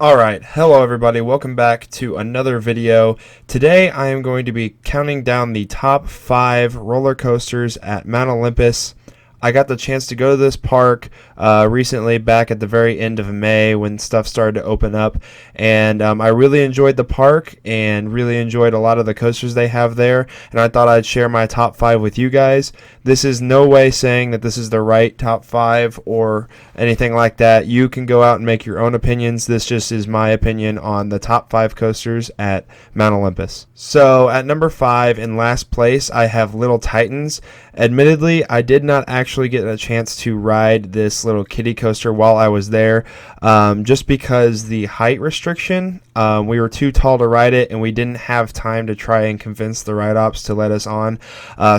Alright, hello everybody, welcome back to another video. Today I am going to be counting down the top 5 roller coasters at Mount Olympus. I got the chance to go to this park recently, back at the very end of May when stuff started to open up, and I really enjoyed the park and really enjoyed a lot of the coasters they have there, and I thought I'd share my top 5 with you guys. This is no way saying that this is the right top 5 or anything like that. You can go out and make your own opinions. This just is my opinion on the top 5 coasters at Mount Olympus. So at number 5, in last place, I have Little Titans. Admittedly, I did not actually get a chance to ride this little kiddie coaster while I was there, just because the height restriction. We were too tall to ride it, and we didn't have time to try and convince the ride ops to let us on.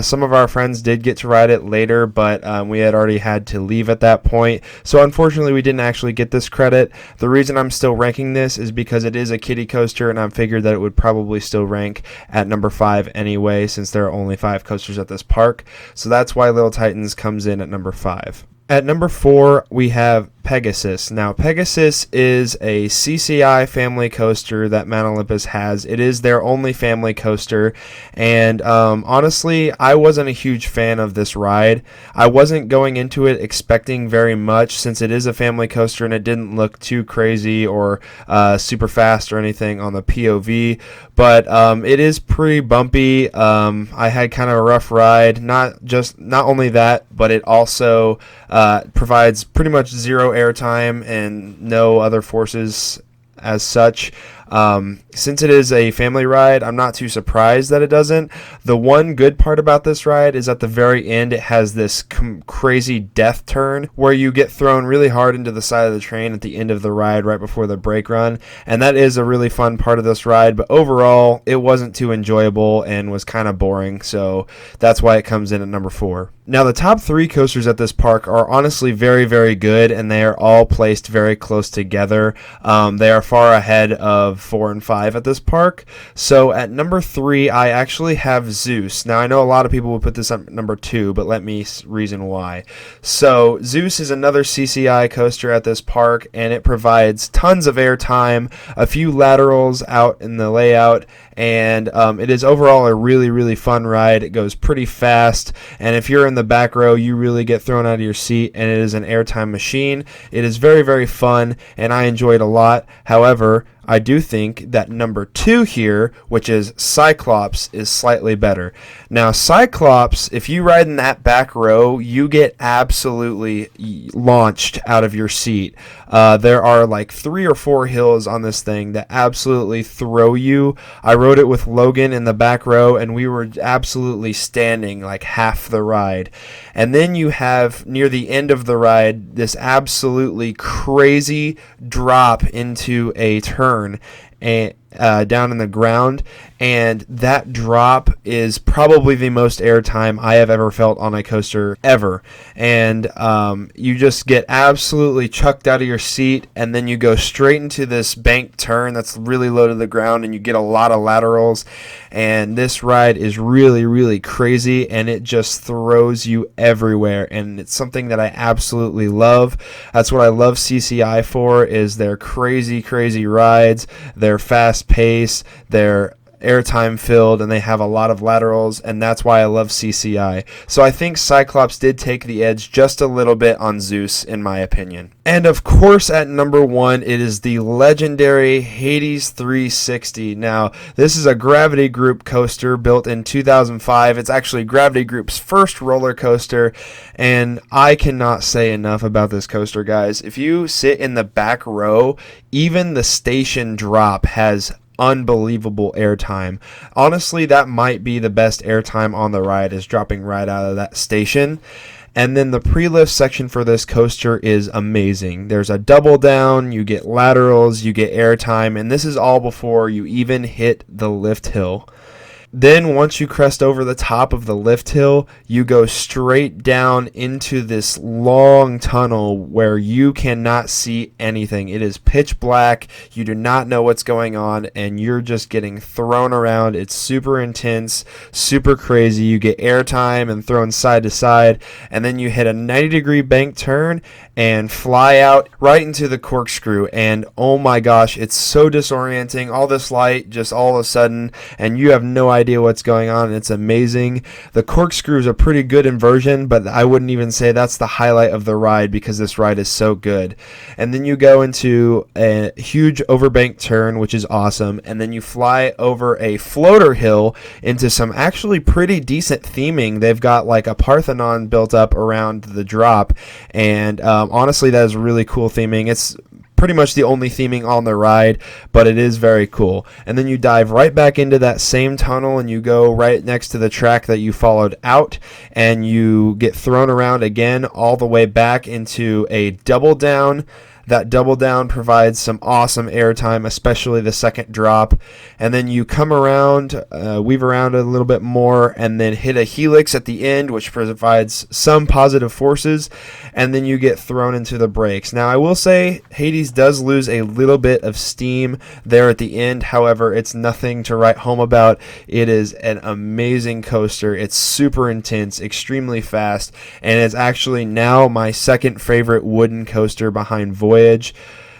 Some of our friends did get to ride it later, but we had already had to leave at that point. So unfortunately, we didn't actually get this credit. The reason I'm still ranking this is because it is a kiddie coaster, and I figured that it would probably still rank at number 5 anyway, since there are only 5 coasters at this park. So that's why Little Titans comes in at number 5. At number 4, we have Pegasus. Now, Pegasus is a CCI family coaster that Mount Olympus has. It is their only family coaster, and honestly, I wasn't a huge fan of this ride. I wasn't going into it expecting very much, since it is a family coaster and it didn't look too crazy or super fast or anything on the POV, but it is pretty bumpy. I had kind of a rough ride. Not only that, but it also provides pretty much zero airtime and no other forces as such. Since it is a family ride, I'm not too surprised that it doesn't. The one good part about this ride is at the very end it has this crazy death turn where you get thrown really hard into the side of the train at the end of the ride right before the brake run, and that is a really fun part of this ride, but overall it wasn't too enjoyable and was kind of boring, so that's why it comes in at number 4. Now, the top 3 coasters at this park are honestly very, very good, and they are all placed very close together. They are far ahead of 4 and 5 at this park. So at number 3, I actually have Zeus. Now, I know a lot of people would put this at number 2, but let me reason why. So Zeus is another CCI coaster at this park, and it provides tons of airtime, a few laterals out in the layout, and it is overall a really, really fun ride. It goes pretty fast, and if you're in the back row, you really get thrown out of your seat, and it is an airtime machine. It is very, very fun, and I enjoy it a lot. However, I do think that number 2 here, which is Cyclops, is slightly better. Now, Cyclops, if you ride in that back row, you get absolutely launched out of your seat. There are like 3 or 4 hills on this thing that absolutely throw you. I rode it with Logan in the back row, and we were absolutely standing like half the ride. And then you have, near the end of the ride, this absolutely crazy drop into a turn and down in the ground, and that drop is probably the most airtime I have ever felt on a coaster ever. And you just get absolutely chucked out of your seat, and then you go straight into this bank turn that's really low to the ground, and you get a lot of laterals, and this ride is really, really crazy, and it just throws you everywhere, and it's something that I absolutely love. That's what I love CCI for, is their crazy, crazy rides, their fast pace, their airtime filled, and they have a lot of laterals, and that's why I love CCI. So I think Cyclops did take the edge just a little bit on Zeus, in my opinion. And of course, at number 1, it is the legendary Hades 360. Now, this is a Gravity Group coaster built in 2005. It's actually Gravity Group's first roller coaster, and I cannot say enough about this coaster, guys. If you sit in the back row, even the station drop has unbelievable airtime. Honestly, that might be the best airtime on the ride, is dropping right out of that station. And then the pre-lift section for this coaster is amazing. There's a double down, you get laterals, you get airtime, and this is all before you even hit the lift hill. Then once you crest over the top of the lift hill, you go straight down into this long tunnel where you cannot see anything. It is pitch black. You do not know what's going on, and you're just getting thrown around. It's super intense, super crazy. You get airtime and thrown side to side, and then you hit a 90-degree bank turn and fly out right into the corkscrew. And oh my gosh, it's so disorienting. All this light just all of a sudden, and you have no idea what's going on. It's amazing. The corkscrews are pretty good inversion, but I wouldn't even say that's the highlight of the ride because this ride is so good. And then you go into a huge overbank turn, which is awesome, and then you fly over a floater hill into some actually pretty decent theming. They've got like a Parthenon built up around the drop, and honestly, that is really cool theming. It's pretty much the only theming on the ride, but it is very cool. And then you dive right back into that same tunnel, and you go right next to the track that you followed out, and you get thrown around again all the way back into a double down. That double down provides some awesome airtime, especially the second drop. And then you come around, weave around a little bit more, and then hit a helix at the end, which provides some positive forces. And then you get thrown into the brakes. Now, I will say Hades does lose a little bit of steam there at the end. However, it's nothing to write home about. It is an amazing coaster. It's super intense, extremely fast, and it's actually now my second favorite wooden coaster behind Voyage,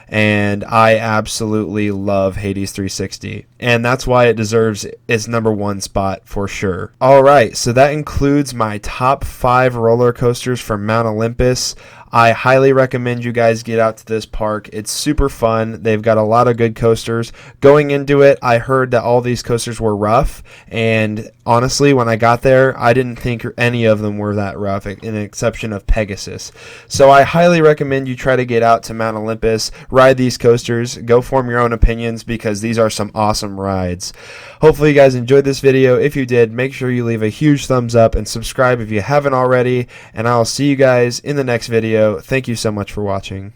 and I absolutely love Hades 360, and that's why it deserves its #1 spot for sure. Alright, so that includes my top 5 roller coasters from Mount Olympus. I highly recommend you guys get out to this park. It's super fun. They've got a lot of good coasters. Going into it, I heard that all these coasters were rough, and honestly, when I got there, I didn't think any of them were that rough, in the exception of Pegasus. So I highly recommend you try to get out to Mount Olympus, ride these coasters, go form your own opinions, because these are some awesome rides. Hopefully you guys enjoyed this video. If you did, make sure you leave a huge thumbs up and subscribe if you haven't already, and I'll see you guys in the next video. Thank you so much for watching.